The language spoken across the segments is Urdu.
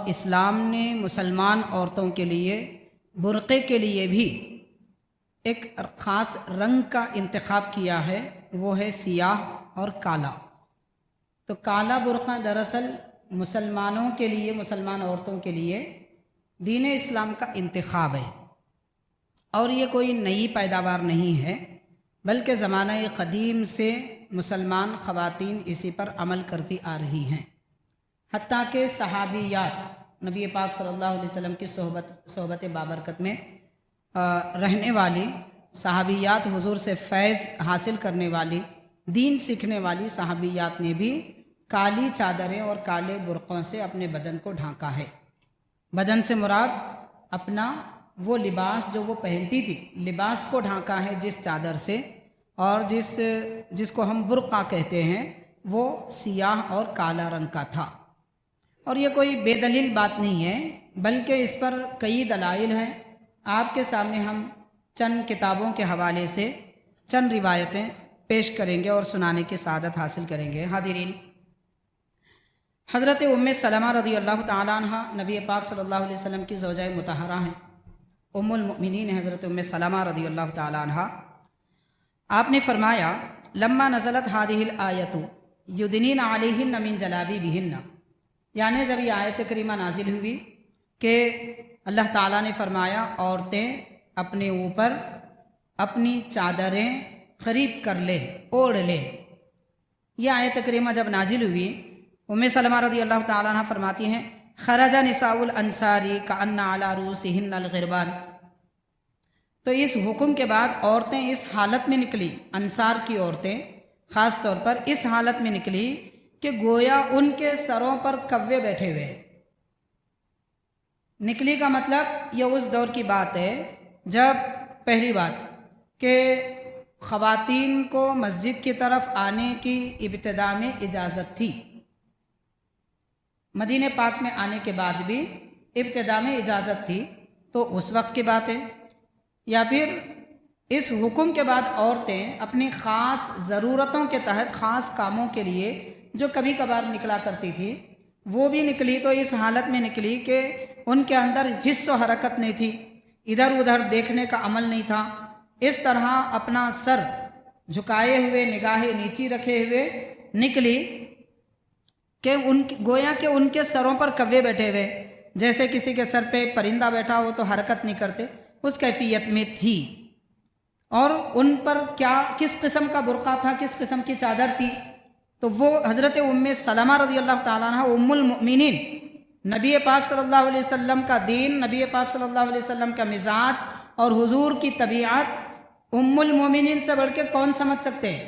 اسلام نے مسلمان عورتوں کے لیے برقعے کے لیے بھی ایک خاص رنگ کا انتخاب کیا ہے، وہ ہے سیاہ اور کالا۔ تو کالا برقع دراصل مسلمانوں کے لیے، مسلمان عورتوں کے لیے دین اسلام کا انتخاب ہے، اور یہ کوئی نئی پیداوار نہیں ہے، بلکہ زمانہ قدیم سے مسلمان خواتین اسی پر عمل کرتی آ رہی ہیں، حتیٰ کہ صحابیات نبی پاک صلی اللہ علیہ وسلم کی صحبت بابرکت میں رہنے والی صحابیات، حضور سے فیض حاصل کرنے والی، دین سیکھنے والی صحابیات نے بھی کالی چادریں اور کالے برقعوں سے اپنے بدن کو ڈھانکا ہے۔ بدن سے مراد اپنا وہ لباس جو وہ پہنتی تھی، لباس کو ڈھانکا ہے جس چادر سے، اور جس کو ہم برقع کہتے ہیں وہ سیاہ اور کالا رنگ کا تھا۔ اور یہ کوئی بے دلیل بات نہیں ہے، بلکہ اس پر کئی دلائل ہیں۔ آپ کے سامنے ہم چند کتابوں کے حوالے سے چند روایتیں پیش کریں گے اور سنانے کی سعادت حاصل کریں گے۔ حاضرین، حضرت ام سلمہ رضی اللہ تعالیٰ عنہ نبی پاک صلی اللہ علیہ وسلم کی زوجہ مطہرہ ہیں، ام المؤمنین حضرت ام سلمہ رضی اللہ تعالیٰ عنہ۔ آپ نے فرمایا لما نزلت هذه الآیۃ یدنین علیہن من جلابیبہن، یعنی جب یہ آیت کریمہ نازل ہوئی کہ اللہ تعالیٰ نے فرمایا عورتیں اپنے اوپر اپنی چادریں قریب کر لے، اوڑھ لے، یہ آیت کریمہ جب نازل ہوئی، ام سلمہ رضی اللہ تعالیٰ عنہ فرماتی ہیں خرج نساء الانصار کأن علی رؤوسہن الغربان، تو اس حکم کے بعد عورتیں اس حالت میں نکلی، انصار کی عورتیں خاص طور پر اس حالت میں نکلی کہ گویا ان کے سروں پر کوے بیٹھے ہوئے۔ نکلی کا مطلب یہ اس دور کی بات ہے جب پہلی بات کہ خواتین کو مسجد کی طرف آنے کی ابتدا میں اجازت تھی، مدینہ پاک میں آنے کے بعد بھی ابتدا میں اجازت تھی، تو اس وقت کی بات ہے، یا پھر اس حکم کے بعد عورتیں اپنی خاص ضرورتوں کے تحت خاص کاموں کے لیے جو کبھی کبھار نکلا کرتی تھی، وہ بھی نکلی تو اس حالت میں نکلی کہ ان کے اندر حس و حرکت نہیں تھی، ادھر ادھر دیکھنے کا عمل نہیں تھا، اس طرح اپنا سر جھکائے ہوئے، نگاہیں نیچی رکھے ہوئے نکلی کہ گویا کہ ان کے سروں پر کوے بیٹھے ہوئے، جیسے کسی کے سر پہ پرندہ بیٹھا ہو تو حرکت نہیں کرتے، اس کیفیت میں تھی۔ اور ان پر کس قسم کا برقع تھا، کس قسم کی چادر تھی، تو وہ حضرت ام سلمہ رضی اللہ تعالیٰ عنہ ام المؤمنین، نبی پاک صلی اللہ علیہ وسلم کا دین، نبی پاک صلی اللہ علیہ وسلم کا مزاج اور حضور کی طبیعت ام المؤمنین سے بڑھ کے کون سمجھ سکتے ہیں؟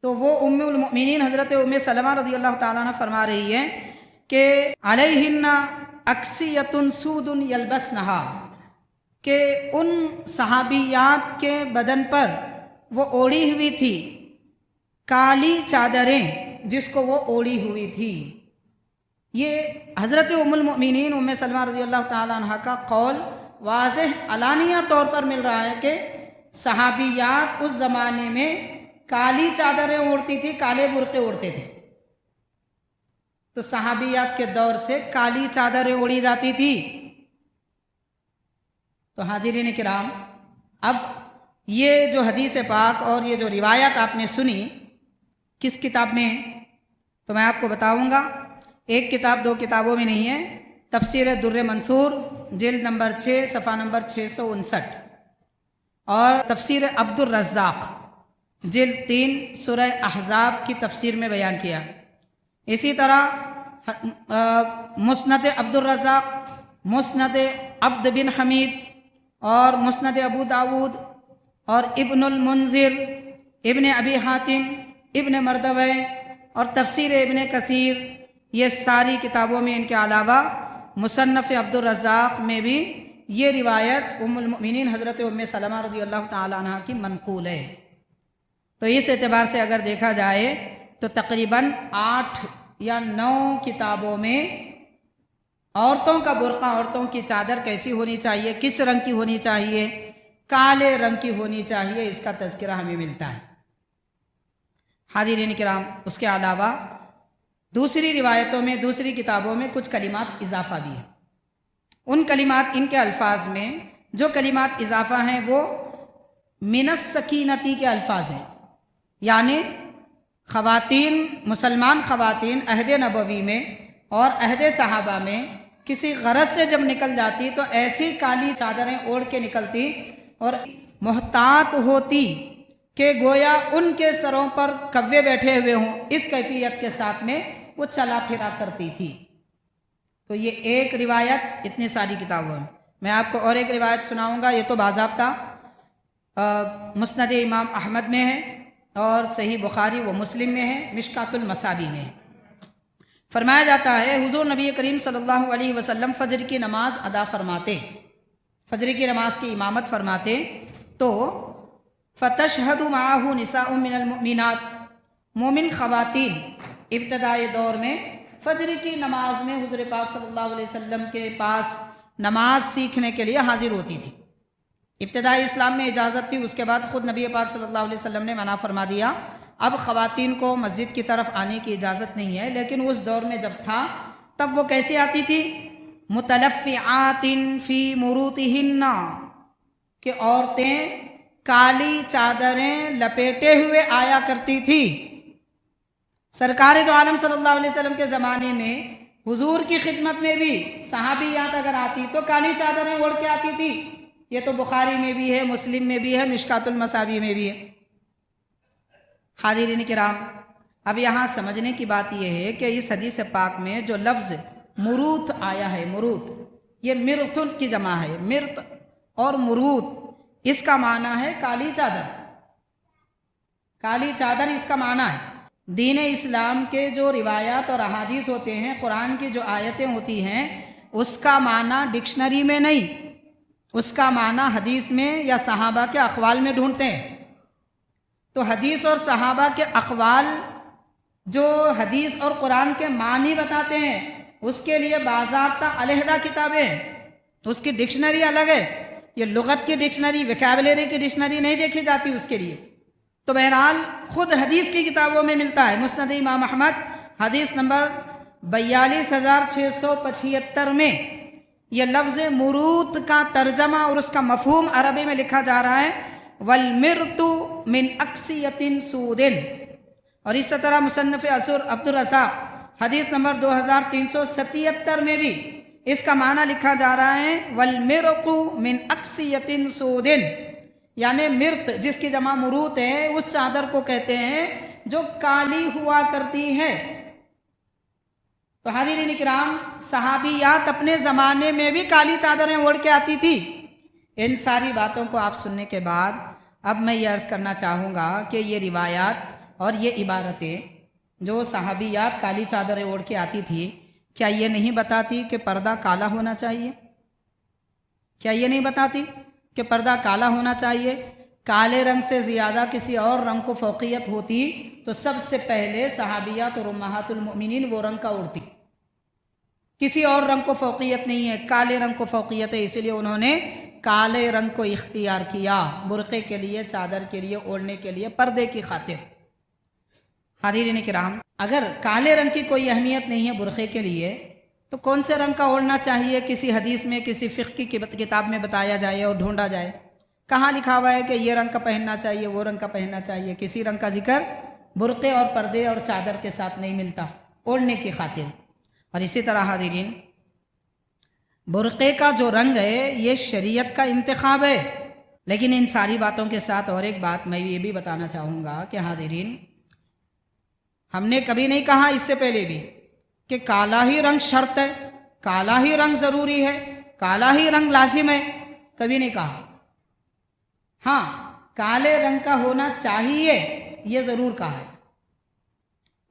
تو وہ ام المؤمنین حضرت ام سلمہ رضی اللہ تعالیٰ عنہ فرما رہی ہے کہ علیہن اکسیۃ سود یلبسنہا، کہ ان صحابیات کے بدن پر وہ اوڑھی ہوئی تھی کالی چادریں، جس کو وہ اوڑھی ہوئی تھی۔ یہ حضرت ام المؤمنین ام سلمہ رضی اللہ تعالیٰ عنہ کا قول واضح علانیہ طور پر مل رہا ہے کہ صحابیات اس زمانے میں کالی چادریں اوڑھتی تھی، کالے برقعے اوڑھتے تھے، تو صحابیات کے دور سے کالی چادریں اوڑھی جاتی تھی۔ تو حاضرین کرام، اب یہ جو حدیث پاک اور یہ جو روایت آپ نے سنی کس کتاب میں ہے؟ تو میں آپ کو بتاؤں گا، ایک کتاب دو کتابوں میں نہیں ہے، تفسیر در منثور جلد نمبر 6 صفحہ نمبر 659، اور تفسیر عبد الرزاق جلد 3 سورہ احزاب کی تفسیر میں بیان کیا۔ اسی طرح مسند عبد الرزاق، مسند عبد بن حمید، اور مسند ابو داود، اور ابن المنذر، ابن ابی حاتم، ابن مردوے، اور تفسیر ابن کثیر، یہ ساری کتابوں میں ان کے علاوہ مصنف عبد الرزاق میں بھی یہ روایت ام المؤمنین حضرت ام سلمہ رضی اللہ تعالیٰ عنہ کی منقول ہے۔ تو اس اعتبار سے اگر دیکھا جائے تو تقریباً 8 یا 9 کتابوں میں عورتوں کا برقع، عورتوں کی چادر کیسی ہونی چاہیے، کس رنگ کی ہونی چاہیے، کالے رنگ کی ہونی چاہیے، اس کا تذکرہ ہمیں ملتا ہے۔ حاضرین کرام، اس کے علاوہ دوسری روایتوں میں دوسری کتابوں میں کچھ کلمات اضافہ بھی ہیں. ان کلمات ان کے الفاظ میں جو کلمات اضافہ ہیں وہ من السکینتی کے الفاظ ہیں، یعنی خواتین، مسلمان خواتین عہد نبوی میں اور عہد صحابہ میں کسی غرض سے جب نکل جاتی تو ایسی کالی چادریں اوڑھ کے نکلتی اور محتاط ہوتی کہ گویا ان کے سروں پر کوے بیٹھے ہوئے ہوں، اس کیفیت کے ساتھ میں وہ چلا پھرا کرتی تھی. تو یہ ایک روایت اتنی ساری کتابوں میں. میں آپ کو اور ایک روایت سناؤں گا، یہ تو باضابطہ مسند امام احمد میں ہے اور صحیح بخاری و مسلم میں ہے، مشکات المصابی میں ہے. فرمایا جاتا ہے حضور نبی کریم صلی اللہ علیہ وسلم فجر کی نماز ادا فرماتے، فجر کی نماز کی امامت فرماتے تو فتشہد معہ نساء من المؤمنات، مومن خواتین ابتدائی دور میں فجر کی نماز میں حضور پاک صلی اللہ علیہ وسلم کے پاس نماز سیکھنے کے لیے حاضر ہوتی تھی. ابتدائی اسلام میں اجازت تھی، اس کے بعد خود نبی پاک صلی اللہ علیہ وسلم نے منع فرما دیا، اب خواتین کو مسجد کی طرف آنے کی اجازت نہیں ہے. لیکن اس دور میں جب تھا تب وہ کیسے آتی تھی؟ متلفعات فی مروطہن، کہ عورتیں کالی چادریں لپیٹے ہوئے آیا کرتی تھی. سرکار دو عالم صلی اللہ علیہ وسلم کے زمانے میں حضور کی خدمت میں بھی صحابیات اگر آتی تو کالی چادریں اوڑھ کے آتی تھی. یہ تو بخاری میں بھی ہے، مسلم میں بھی ہے، مشکات المصابی میں بھی ہے. حاضرین کرام، اب یہاں سمجھنے کی بات یہ ہے کہ اس حدیث پاک میں جو لفظ مروت آیا ہے، مروت یہ مرتن کی جمع ہے، مرت اور مروت، اس کا معنی ہے کالی چادر. کالی چادر اس کا معنی ہے. دین اسلام کے جو روایات اور احادیث ہوتے ہیں، قرآن کی جو آیتیں ہوتی ہیں، اس کا معنی ڈکشنری میں نہیں، اس کا معنی حدیث میں یا صحابہ کے اقوال میں ڈھونڈتے ہیں. تو حدیث اور صحابہ کے اقوال جو حدیث اور قرآن کے معنی بتاتے ہیں، اس کے لیے باضابطہ علیحدہ کتابیں ہیں، اس کی ڈکشنری الگ ہے. یہ لغت کی ڈکشنری، ویکیبلری کی ڈکشنری نہیں دیکھی جاتی اس کے لیے. تو بہرحال خود حدیث کی کتابوں میں ملتا ہے. مسند امام احمد حدیث نمبر 42675 میں یہ لفظ مروت کا ترجمہ اور اس کا مفہوم عربی میں لکھا جا رہا ہے والمرت من اکسیۃ سود. اور اس طرح مصنف عبد الرزاق حدیث نمبر 2377 میں بھی اس کا معنی لکھا جا رہا ہے والمرق من اکسیۃ سود، یعنی مرت جس کی جمع مروت ہے اس چادر کو کہتے ہیں جو کالی ہوا کرتی ہے. تو حاضرین کرام، صحابیات اپنے زمانے میں بھی کالی چادریں اوڑھ کے آتی تھی. ان ساری باتوں کو آپ سننے کے بعد اب میں یہ عرض کرنا چاہوں گا کہ یہ روایات اور یہ عبارتیں جو صحابیات کالی چادریں اوڑھ کے آتی تھی، کیا یہ نہیں بتاتی کہ پردہ کالا ہونا چاہیے؟ کیا یہ نہیں بتاتی کہ پردہ کالا ہونا چاہیے؟ کالے رنگ سے زیادہ کسی اور رنگ کو فوقیت ہوتی تو سب سے پہلے صحابیات اور امہات المؤمنین وہ رنگ کا اوڑھتی. کسی اور رنگ کو فوقیت نہیں ہے، کالے رنگ کو فوقیت ہے، اسی لیے انہوں نے کالے رنگ کو اختیار کیا برقعے کے لیے، چادر کے لیے، اوڑھنے کے لیے، پردے کی خاطر. حاضرین کرام، اگر کالے رنگ کی کوئی اہمیت نہیں ہے برقعے کے لیے تو کون سے رنگ کا اوڑھنا چاہیے؟ کسی حدیث میں، کسی فقہ کی کتاب میں بتایا جائے اور ڈھونڈا جائے، کہاں لکھا ہوا ہے کہ یہ رنگ کا پہننا چاہیے، وہ رنگ کا پہننا چاہیے؟ کسی رنگ کا ذکر برقعے اور پردے اور چادر کے ساتھ نہیں ملتا، اوڑھنے کی خاطر. اور اسی طرح حاضرین، برقعے کا جو رنگ ہے یہ شریعت کا انتخاب ہے. لیکن ان ساری باتوں کے ساتھ اور ایک بات میں یہ بھی بتانا چاہوں گا کہ حاضرین، ہم نے کبھی نہیں کہا اس سے پہلے بھی کہ کالا ہی رنگ شرط ہے، کالا ہی رنگ ضروری ہے، کالا ہی رنگ لازم ہے، کبھی نہیں کہا. ہاں، کالے رنگ کا ہونا چاہیے یہ ضرور کہا ہے.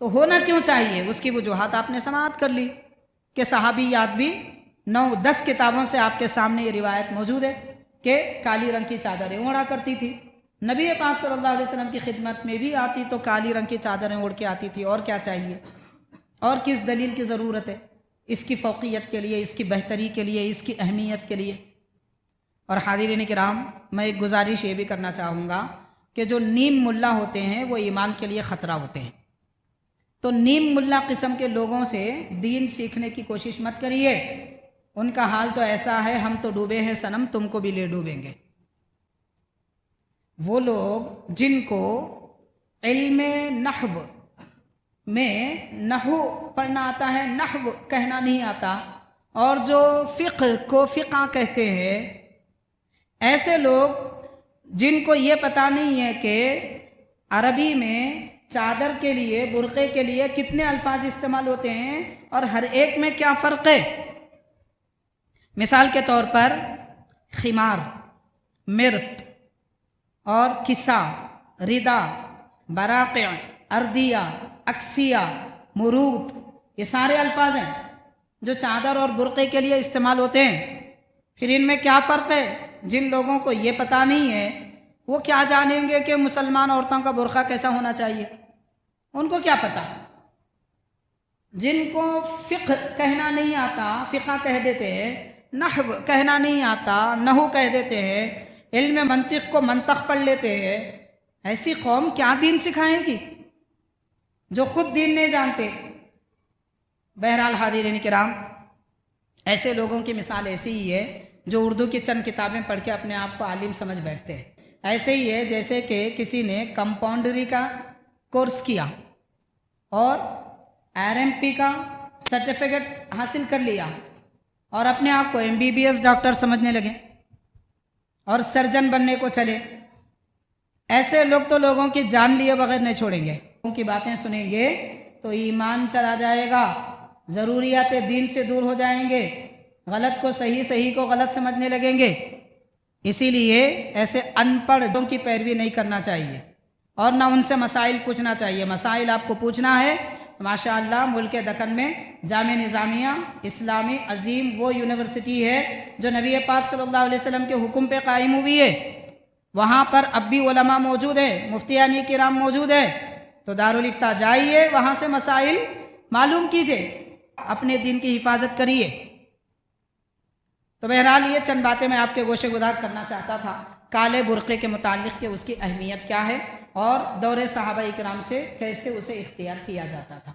تو ہونا کیوں چاہیے اس کی وجوہات آپ نے سماعت کر لی کہ صحابیات بھی 9-10 کتابوں سے آپ کے سامنے یہ روایت موجود ہے کہ کالی رنگ کی چادریں اوڑھا کرتی تھی. نبی پاک صلی اللہ علیہ وسلم کی خدمت میں بھی آتی تو کالی رنگ کی چادریں اوڑھ کے آتی تھی. اور کیا چاہیے؟ اور کس دلیل کی ضرورت ہے اس کی فوقیت کے لیے، اس کی بہتری کے لیے، اس کی اہمیت کے لیے؟ اور حاضرین کرام، میں ایک گزارش یہ بھی کرنا چاہوں گا کہ جو نیم ملا ہوتے ہیں وہ ایمان کے لیے خطرہ ہوتے ہیں. تو نیم ملا قسم کے لوگوں سے دین سیکھنے کی کوشش مت کریے، ان کا حال تو ایسا ہے ہم تو ڈوبے ہیں صنم تم کو بھی لے ڈوبیں گے۔ وہ لوگ جن کو علم نحو میں نحو پڑھنا آتا ہے، نحو کہنا نہیں آتا، اور جو فقہ کو فقہ کہتے ہیں، ایسے لوگ جن کو یہ پتہ نہیں ہے کہ عربی میں چادر کے لیے، برقعے کے لیے کتنے الفاظ استعمال ہوتے ہیں اور ہر ایک میں کیا فرق ہے۔ مثال کے طور پر خمار، مرت اور کسا، ردا، براقع، اردیہ، اکسیہ، مروت، یہ سارے الفاظ ہیں جو چادر اور برقعے کے لیے استعمال ہوتے ہیں۔ پھر ان میں کیا فرق ہے؟ جن لوگوں کو یہ پتہ نہیں ہے وہ کیا جانیں گے کہ مسلمان عورتوں کا برقع کیسا ہونا چاہیے، ان کو کیا پتہ۔ جن کو فقہ کہنا نہیں آتا فقہ کہہ دیتے ہیں، نحو کہنا نہیں آتا نحو کہہ دیتے ہیں، علم منطق کو منطق پڑھ لیتے ہیں، ایسی قوم کیا دین سکھائے گی جو خود دین نہیں جانتے۔ بہرحال حاضرین کرام، ایسے لوگوں کی مثال ایسی ہی ہے جو اردو کی چند کتابیں پڑھ کے اپنے آپ کو عالم سمجھ بیٹھتے ہیں۔ ایسے ہی ہے جیسے کہ کسی نے کمپاؤنڈری کا کورس کیا اور RMP کا سرٹیفکیٹ حاصل کر لیا اور اپنے آپ کو MBBS ڈاکٹر سمجھنے لگے اور سرجن بننے کو چلے۔ ایسے لوگ تو لوگوں کی جان لیے بغیر نہیں چھوڑیں گے، ان کی باتیں سنیں گے تو ایمان چلا جائے گا، ضروریات دین سے دور ہو جائیں گے، غلط کو صحیح، صحیح کو غلط سمجھنے لگیں گے۔ اسی لیے ایسے ان پڑھوں کی پیروی نہیں کرنا چاہیے اور نہ ان سے مسائل پوچھنا چاہیے۔ مسائل آپ کو پوچھنا ہے، ماشاءاللہ ملک دکن میں جامعہ نظامیہ اسلامی عظیم وہ یونیورسٹی ہے جو نبی پاک صلی اللہ علیہ وسلم کے حکم پہ قائم ہوئی ہے، وہاں پر اب بھی علماء موجود ہیں، مفتیان کرام موجود ہیں، تو دارالافتاء جائیے، وہاں سے مسائل معلوم کیجئے، اپنے دین کی حفاظت کریے۔ تو بہرحال یہ چند باتیں میں آپ کے گوشے گزار کرنا چاہتا تھا کالے برقعے کے متعلق کہ اس کی اہمیت کیا ہے اور دور صحابہ کرام سے کیسے اسے اختیار کیا جاتا تھا۔